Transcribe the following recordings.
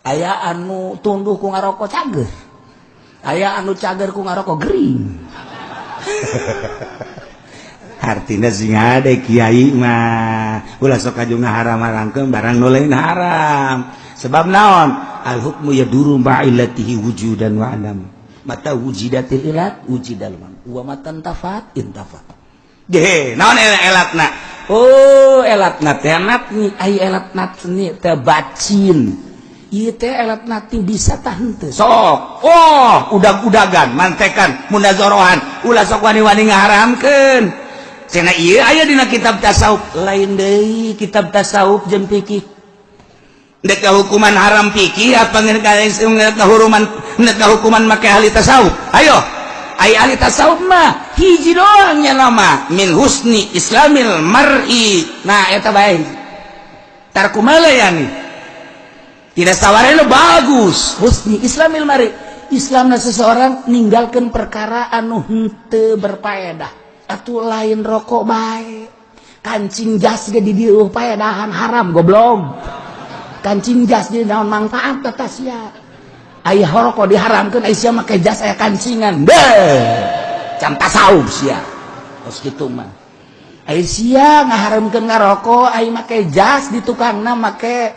aya anu tunduh ku ngarokok cager, aya anu cager ku ngarokok gering. Artina sing ade kiai mah ulah sok aju ngaharam-haramkeun barang nu lain haram. Sebab naon? Al hukmu yaduru ma'illatihi wujudan wa adam. Mata wujidatil ilat wujidal man. Wa matan tafat intafat. Ge, naon elatna? Oh, elatna teh natni ai elatna ni teh bacin. Ieu teh elatna teh bisa tah henteu. Sok. Oh, udag-udagan, mantekan, munazorohan, ulah sok wani-wani ngaharamkeun. Cenah ieu aya dina kitab tasawuf, lain deui kitab tasawuf jeung fikih. Nek hukuman haram fikih apa ngeuk hukuman make ahli tasawuf. Ayo. Ai ahli tasawuf mah hiji doang nya nama min husni islamil mar'i. Nah eta bae. Tarku malayani. Tidak sawarena bagus. Husni islamil mar'i. Islamna seseorang ninggalkeun perkara anu henteu berfaedah. Atuh lain rokok bae, kancing jas ge di dieu paedahan haram goblok. Kancing jas di naon manfaat eta sia. Aya rokok diharamkeun aya sia make jas aya kancingan. Can tasawuf sia. Tos kitu mah. Aya sia ngaharamkeun ngarokok aya make jas di tukangna make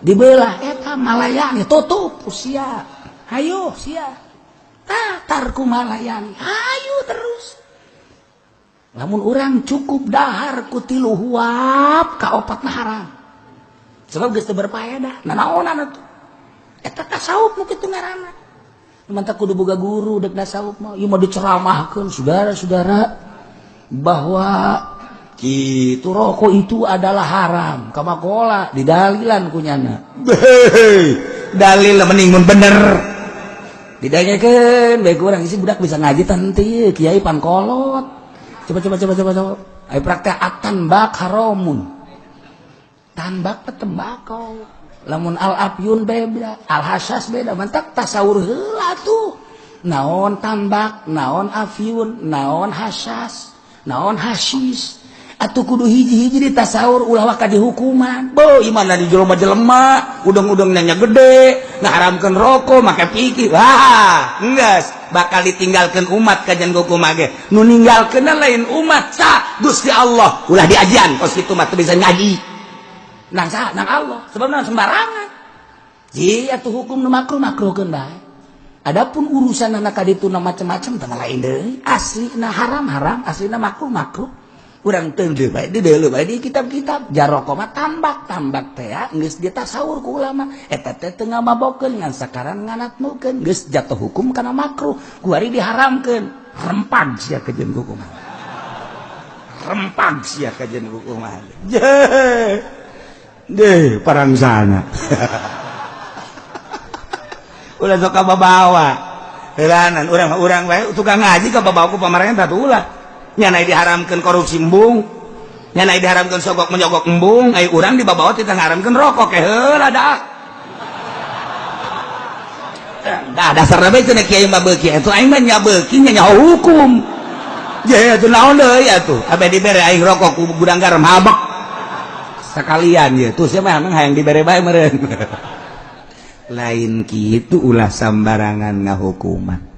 dibelah eta malayani tutup sia. Hayo sia. Tarku malayani ayo terus lamun urang cukup dahar ku 3 huap ka 4 haram sebab geus teu berfaedah nanaonan atuh eta tasawuf nu kitu ngaranna mantap kudu boga guru dek tasawuf mah ieu mah diceramahkeun saudara-saudara bahwa kitu rokok itu adalah haram kamakola didalilan kunyana dalil mending mun bener didanyakeun bae urang isi budak bisa ngaji teh kiai pan kolot. Coba. Ayo praktek at-tanbak haramun. Tanbak teh tembakau. Lamun al-afyun beda, al-hasyas beda. Mantak tasawur heula tuh. Naon tanbak, naon afyun, naon hasyas, naon hasyis. Atuh kudu hiji-hiji ditasawur ulah waka dihukuman. Beuh imana di jelema-jelema, udang-udang nanya gede, ngaharamkeun rokok, make pikir. Wah, enggeus bakal ditinggalkeun umat kajian hukum ge. Nu ninggalkeunna lain umat sa Gusti Allah. Ulah diajian kos kitu mah teu bisa ngaji. Nang sa, nang Allah. Sebab nang sembarangan. Ji atuh hukum nu makruh-makruhkeun bae. Adapun urusan anak kaditu macam-macam teh lain deui. Aslina haram-haram, aslina makruh-makruh. Urang teu bae di deuleu bae di kitab-kitab jaroko mah tambak teh ya geus ditasawur ku ulama eta teh teu ngamabokeun ngan sakaran nganatnukeun geus jatuh hukum kana makruh ku ari diharamkeun rempag sia kajeun hukum rempag sia kajeun hukum deh parang sana ulah sok babawa heulanan urang bae tukang ngaji ka babawa ku pamarentah teh ulah nyana diharamkeun korupsi embung nyana diharamkeun sogok menyogok embung ai urang di babawa teh ngaharamkeun rokok ke heula dah dasarna bae cenah kiai mah beuki atuh aing mah nya beuki nya hukum je atuh naon deui atuh abe dibere aing rokok ku gudang garam habek sakalian ye tuh sia mah hayang dibere bae meureun lain kitu ulah sambarangan ngahukuman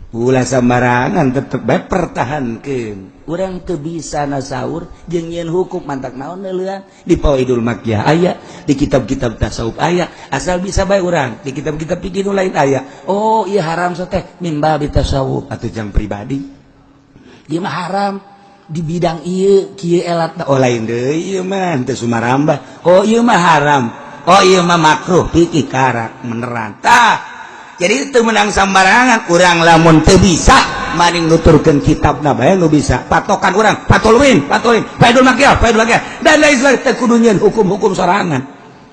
ulah sembarangan tetep bae pertahankeun urang teu bisa nasaur jeung yen hukum mantak naon leulean di Fawaidul Makkiyah aya di kitab-kitab tasawuf aya asal bisa bae urang di kitab-kitab fikih nu lain aya oh ieu haram so teh mimba tasawuf atuh jang pribadi ieu mah haram di bidang ieu kieu elatna oh lain deui ieu mah teu sumarambah oh ieu mah haram oh ieu mah makruh fikih karak meneran tah jadi itu menang sambarangan urang lamun teu bisa maning nuturkeun kitabna bae nu bisa patokan urang patulwin Faidul Makkiyah dan lain sebagainya teu kudu nyeun hukum-hukum sorangan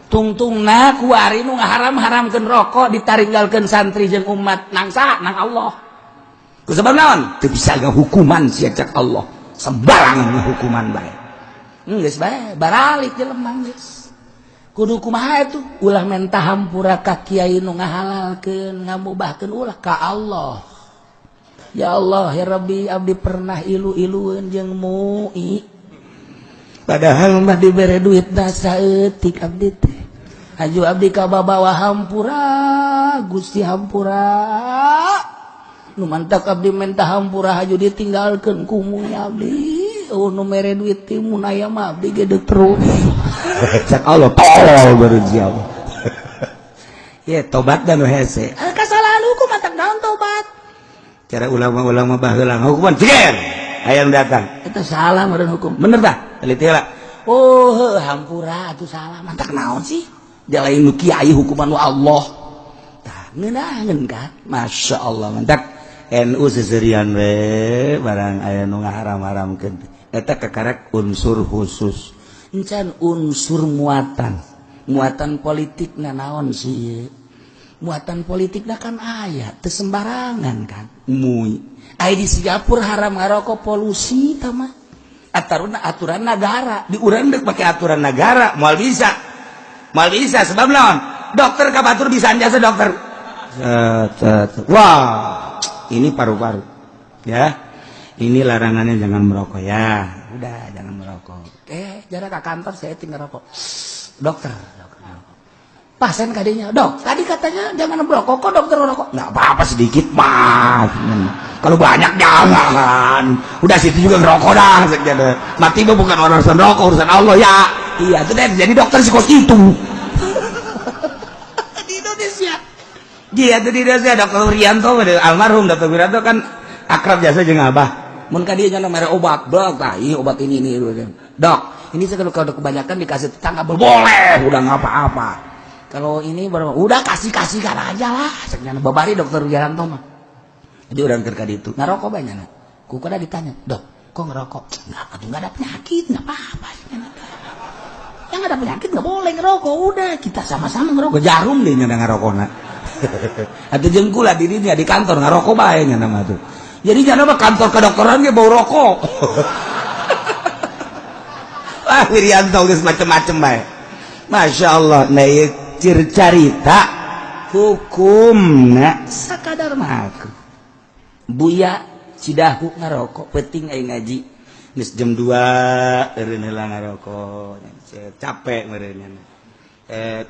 tungtungna ku ari nu ngaharam-haramkeun rokok ditaringgalkeun santri jeung umat nang sa nang Allah ku sabab naon teu bisa hukuman sia cak Allah sembarangan hukuman bae geus bae baralik jelema geus kudu kumaha itu ulah menta hampura ka kiai nu ngahalalkeun ngamubahkeun ulah ka Allah ya Allah ya Rabbi abdi pernah ilu-ilueun jeung mu'i padahal mah dibere duit saeutik abdi teh Haju abdi ka babawa hampura Gusti hampura nu mantak abdi menta hampura haju ditinggalkeun ku mun abdi nu mere duit ti mun aya mah abdi ge deuk terus cak Allah tol baru jauh ya tobat dan hese kasalahan hukum mantak naon tobat cara ulama-ulama baheula hukuman ciger hayang datang eta salah meureun hukum bener tah teliti heula oh hampura atuh salah mantak naon sih dia lain nu kiai hukuman wa Allah tah ngeunaheun kan masya Allah mantak NU seserian we barang aya nu ngaharam-haramkeun eta kakarek unsur khusus encan unsur muatan politikna naon sih muatan politikna kan aya teu sembarangan kan mui aya di Singapura haram ngarokok polusi tah mah aturan negara di urang deuk make aturan negara moal bisa sebab naon dokter ka batur bisa jasa dokter wah ini paru-paru ya ini larangannya jangan merokok ya udah jangan merokok jarak ke kantor saya tinggal rokok dokter pasien kadinya dok tadi katanya jangan merokok kok dokter merokok nggak apa-apa sedikit mah kalau banyak jangan udah situ juga ngerokok dah mati mah bukan urusan rokok urusan Allah ya iya itu deh jadi dokter si kos itu di Indonesia dia tuh di Indonesia dokter Rianto almarhum dokter Wiranto kan akrab jasa jeung abah mun kadinya mere obat dok obat ini dok ini kalau kebanyakan dikasih tetangga boleh udah nggak apa-apa kalau ini baru udah kasihkan aja lah sebenarnya babari dokter Wiranto mah jadi orang terkait itu ngerokok banyak nah ku kada ditanya dok kok ngerokok nggak ada penyakit nggak apa-apa yang ada penyakit nggak boleh ngerokok udah kita sama-sama ngerokok jarum deh nyana ngerokokna atau jengkula dirinya di kantor ngerokok bae nyana mah tuh jadi nyana mah kantor kedokteran ge bau rokok wah Wirianto geus macem-macem bae masya Allah nah cerita hukumna sakadar mah buya Cidahu ngarokok penting aing ngaji geus jam 2 eureun heula ngarokok capek meureun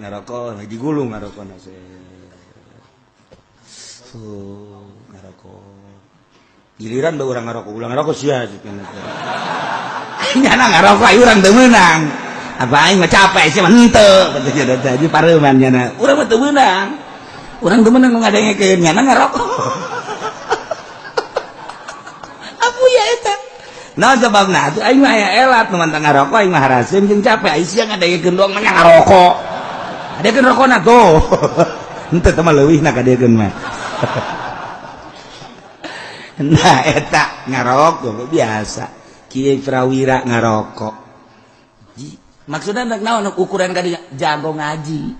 ngarokok ngaji gulung ngarokona ngarokok giliran bae urang ngarokok ulang ngarokok sia nyana ngarokok ayo urang teu meunang apa aing mah capek sih mah henteu katanya jadi pareuman nyana urang mah teu meunang urang teu meunang ngadengekeun nyana ngarokok apu ya eta nah sebabna atuh aing mah aya elat nu mantang ngarokok aing mah haraseun jeung capek aing sia ngadengekeun doang mah ngarokok adekeun rokona tuh henteu teh mah leuwihna kadekeun mah nah eta ngarokok biasa kieu prawira ngarokok maksudnya naon ukuran kadinya jago ngaji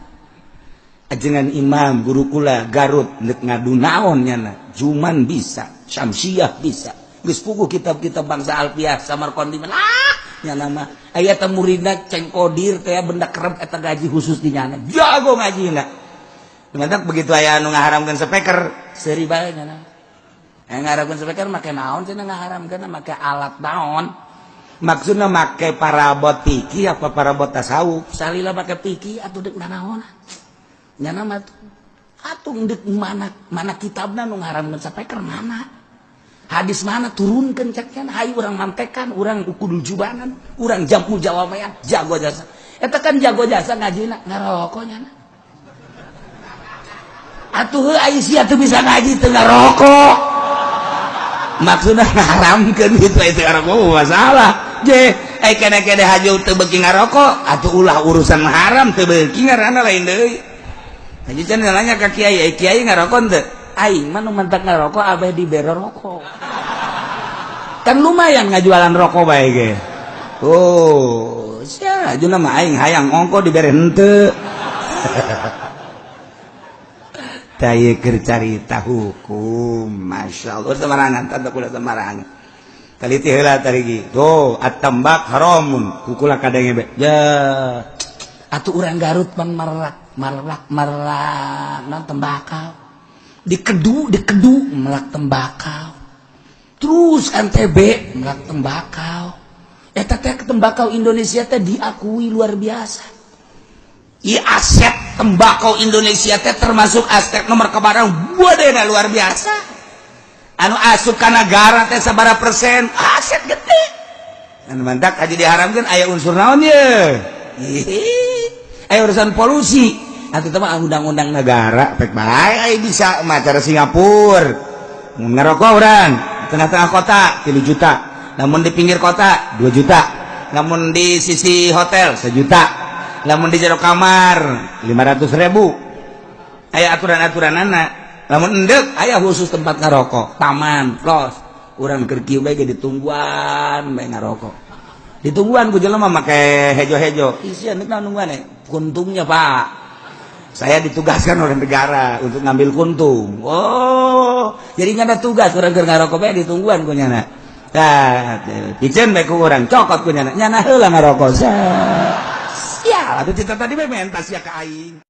ajengan imam guru kula Garut neuk ngadu naon nyana Juman bisa Syamsiah bisa geus puguh kitab-kitab bangsa Alfiah Samarqandi nyana mah aya teh muridna cengkodir teh benda kerep eta gaji khusus di nyana jago ngajina mantap begitu aya anu ngaharamkeun speaker seuri bae nyana ngaharamkeun speaker make naon cenah ngaharamkeun make alat naon maksudna make parabot piki apa parabot tasawuf salila make piki atuh deuk naon nyana mah atuh deuk mana kitabna nu ngaharamkeun speaker mana hadis mana turunkeun cek cenah hayu urang mantekan urang kudu jubanan urang jamu jawamean jago jasa eta kan jago jasa ngajina ngarokok nyana atuh aya sia teu bisa ngaji teu ngarokok maksudna ngaharamkeun gitu itu ngarokok masalah je kene-kene haju teu beuki ngarokok atuh ulah urusan haram teu beuki ngaranna lain deui jadi cenah nanya ka kiai kiai ngarokok teu aing mah nu mentak ngarokok abeh dibere rokok kan lumayan ngajualan rokok bae ge oh sia ajuna mah aing hayang ongko dibere henteu taya keur carita hukum masya Allah samarangan tanda kula samarangan taliti heula tarigi tuh at-tambak haramun kukula kadenge be ya atuh urang Garut pan marlak non tembakau dikedu melak tembakau terus NTB melak tembakau eta teh tembakau Indonesia teh diakui luar biasa aset tembakau Indonesia teh termasuk aset nomor kebarang wadena luar biasa anu asup ka negara teh sabaraha persen aset gede anu mantak aja diharamkeun aya unsur naon ye aya urusan polusi atuh teh mah undang-undang negara pek bae aya bisa macara Singapura mun ngarokok urang tengah-tengah kota 3 juta namun di pinggir kota 2 juta namun di sisi hotel 1 juta namun di jero kamar 500.000 aya aturan-aturan anak namun endek aya khusus tempat ngarokok taman los urang keur kieu bae ditungguan bae ngarokok ditungguan ku jelema make hejo-hejo isi endek nungguan kuntungnya Pak saya ditugaskan oleh negara untuk ngambil kuntung oh jadi nggak ada tugas orang keur ngarokok bae ditungguan ku nyana tah piceun bae ku urang cokot ku nyana heula ngarokok ya atuh cita tadi bae mentas ya ka aing